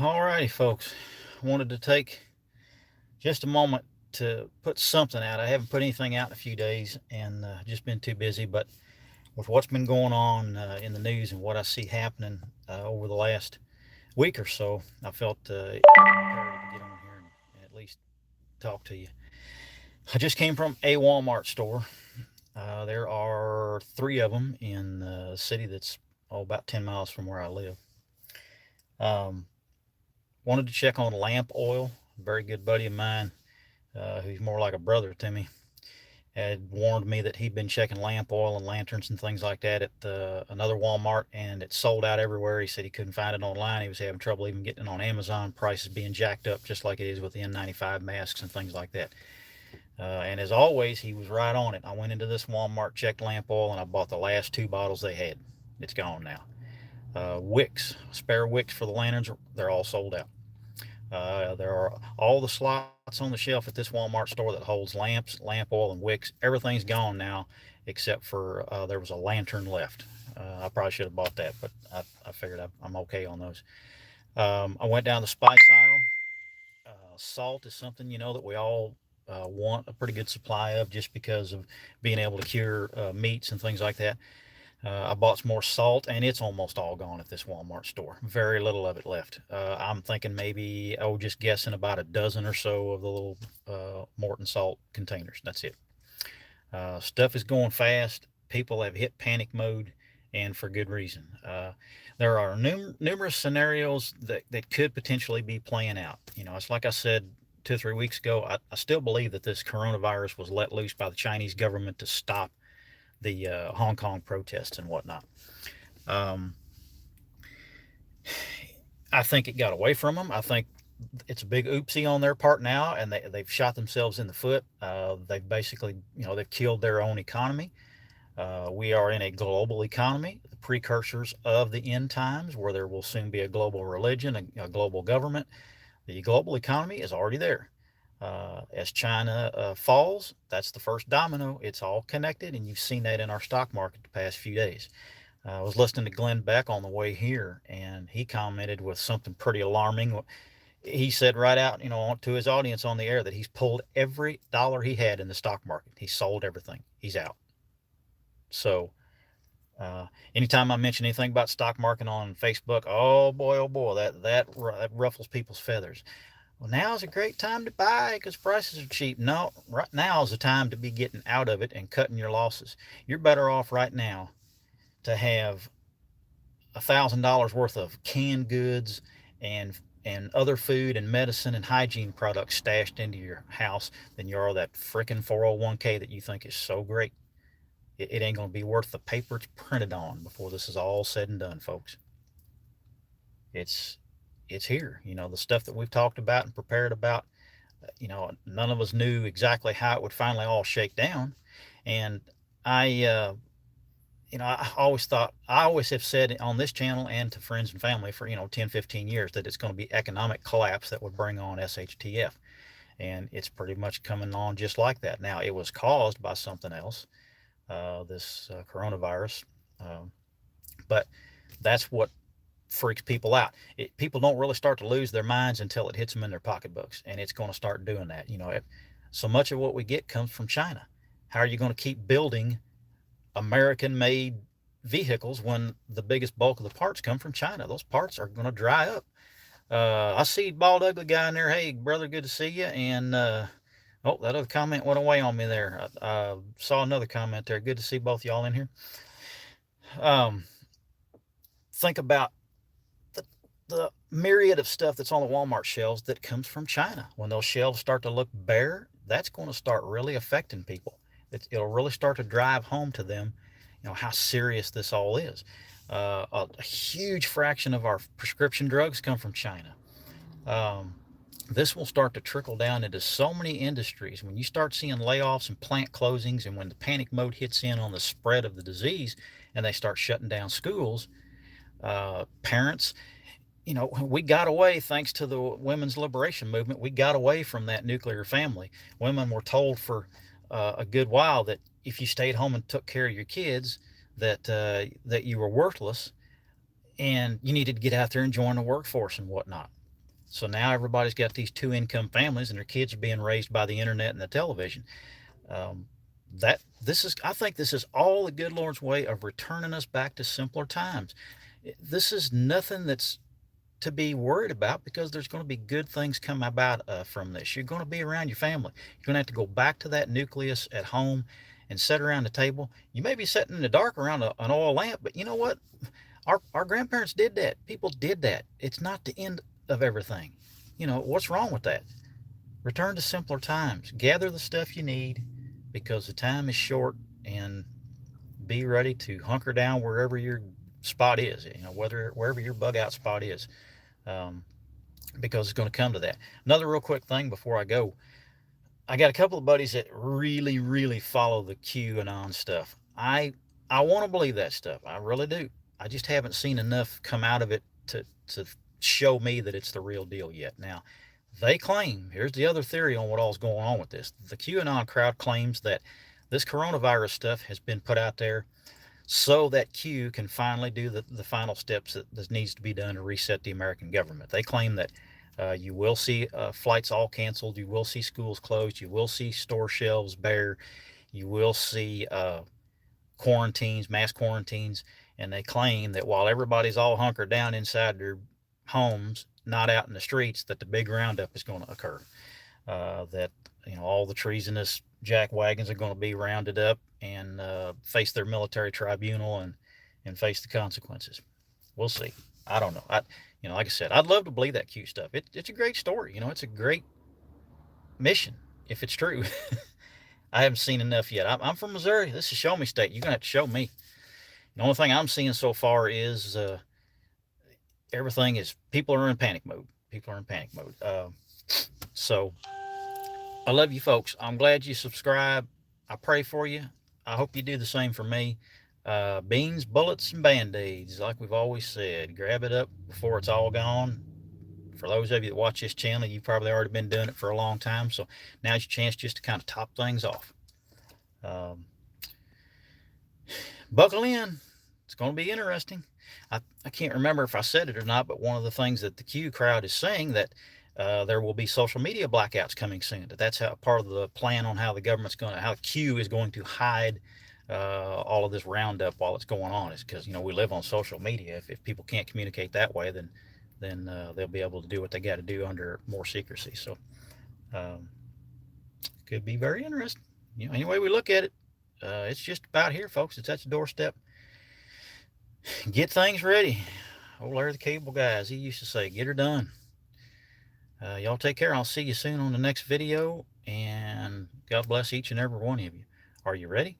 All righty, folks. Wanted to take just a moment to put something out. I haven't put anything out in a few days and just been too busy. But with what's been going on in the news and what I see happening over the last week or so, I felt imperative to get on here and at least talk to you. I just came from a Walmart store. There are three of them in a city that's about 10 miles from where I live. Um, Wanted to check on lamp oil. A very good buddy of mine, who's more like a brother to me, had warned me that he'd been checking lamp oil and lanterns and things like that at another Walmart, and it sold out everywhere. He said he couldn't find it online. He was having trouble even getting it on Amazon. Prices being jacked up just like it is with the N95 masks and things like that. And as always, he was right on it. I went into this Walmart, checked lamp oil, and I bought the last two bottles they had. It's gone now. Wicks, spare wicks for the lanterns, they're all sold out. There are all the slots on the shelf at this Walmart store that holds lamps, lamp oil, and wicks. Everything's gone now, except for there was a lantern left. I probably should have bought that, but I figured I'm okay on those. I went down the spice aisle. Salt is something that we all want a pretty good supply of, just because of being able to cure meats and things like that. I bought some more salt, and it's almost all gone at this Walmart store. Very little of it left. I'm thinking maybe, just guessing, about a dozen or so of the little Morton salt containers. That's it. Stuff is going fast. People have hit panic mode, and for good reason. There are numerous scenarios that could potentially be playing out. It's like I said 2 or 3 weeks ago. I still believe that this coronavirus was let loose by the Chinese government to stop the Hong Kong protests and whatnot. Um, I think it got away from them. I think it's a big oopsie on their part now, and they've shot themselves in the foot. They've basically, they've killed their own economy. We are in a global economy, the precursors of the end times, where there will soon be a global religion, a global government. The global economy is already there. As China falls, that's the first domino. It's all connected, and you've seen that in our stock market the past few days. I was listening to Glenn Beck on the way here, and he commented with something pretty alarming. He said right out, to his audience on the air, that he's pulled every dollar he had in the stock market. He sold everything. He's out. So, anytime I mention anything about stock market on Facebook, oh boy, that ruffles people's feathers. Well, now is a great time to buy because prices are cheap. No, right now is the time to be getting out of it and cutting your losses. You're better off right now to have $1,000 worth of canned goods and other food and medicine and hygiene products stashed into your house than you are that freaking 401k that you think is so great. It ain't going to be worth the paper it's printed on before this is all said and done, folks. It's it's here. The stuff that we've talked about and prepared about. None of us knew exactly how it would finally all shake down, and I, I always have said on this channel and to friends and family for 10, 15 years that it's going to be economic collapse that would bring on SHTF, and it's pretty much coming on just like that. Now, it was caused by something else, this coronavirus, um, but that's what freaks people out. People don't really start to lose their minds until it hits them in their pocketbooks, and it's going to start doing that. So much of what we get comes from China. How are you going to keep building American-made vehicles when the biggest bulk of the parts come from China? Those parts are going to dry up. I see bald ugly guy in there. Hey, brother, good to see you. And oh, that other comment went away on me there. I saw another comment there. Good to see both y'all in here. Um, think about the myriad of stuff that's on the Walmart shelves that comes from China. When those shelves start to look bare, that's going to start really affecting people. It'll really start to drive home to them, how serious this all is. A huge fraction of our prescription drugs come from China. Um, this will start to trickle down into so many industries. When you start seeing layoffs and plant closings, and when the panic mode hits in on the spread of the disease and they start shutting down schools, parents, we got away, thanks to the women's liberation movement, we got away from that nuclear family. Women were told for a good while that if you stayed home and took care of your kids, that you were worthless and you needed to get out there and join the workforce and whatnot. So now everybody's got these two-income families, and their kids are being raised by the internet and the television. Um, I think this is all the good Lord's way of returning us back to simpler times. This is nothing that's to be worried about, because there's going to be good things come about from this. You're going to be around your family. You're going to have to go back to that nucleus at home and sit around the table. You may be sitting in the dark around an oil lamp, but you know what? Our grandparents did that. People did that. It's not the end of everything. What's wrong with that? Return to simpler times. Gather the stuff you need, because the time is short, and be ready to hunker down wherever your spot is, wherever your bug out spot is, um, because it's going to come to that. Another real quick thing before I go, I got a couple of buddies that really, really follow the QAnon stuff. I want to believe that stuff. I really do. I just haven't seen enough come out of it to show me that it's the real deal yet. Now, they claim, here's the other theory on what all's going on with this. The QAnon crowd claims that this coronavirus stuff has been put out there so that Q can finally do the final steps that needs to be done to reset the American government. They claim that you will see flights all canceled, you will see schools closed, you will see store shelves bare, you will see quarantines, mass quarantines, and they claim that while everybody's all hunkered down inside their homes, not out in the streets, that the big roundup is going to occur. That all the treasonous jack wagons are going to be rounded up and face their military tribunal and face the consequences. We'll see. I don't know. Like I said, I'd love to believe that Q stuff. It's a great story. It's a great mission if it's true. I haven't seen enough yet. I'm from Missouri. This is show me state. You're gonna have to show me. The only thing I'm seeing so far is everything is people are in panic mode. People are in panic mode. So I love you folks. I'm glad you subscribe. I pray for you. I hope you do the same for me. Beans, bullets, and band-aids, like we've always said. Grab it up before it's all gone. For those of you that watch this channel, you've probably already been doing it for a long time, so now's your chance just to kind of top things off. Buckle in. It's going to be interesting. I can't remember if I said it or not, but one of the things that the Q crowd is saying, that there will be social media blackouts coming soon. That's how part of the plan on how the government's how Q is going to hide all of this roundup while it's going on, is because we live on social media. If people can't communicate that way, then they'll be able to do what they got to do under more secrecy. So could be very interesting. Any way we look at it, it's just about here, folks. It's at the doorstep. Get things ready. Old Larry the Cable Guy, as he used to say, get her done. Y'all take care. I'll see you soon on the next video, and God bless each and every one of you. Are you ready?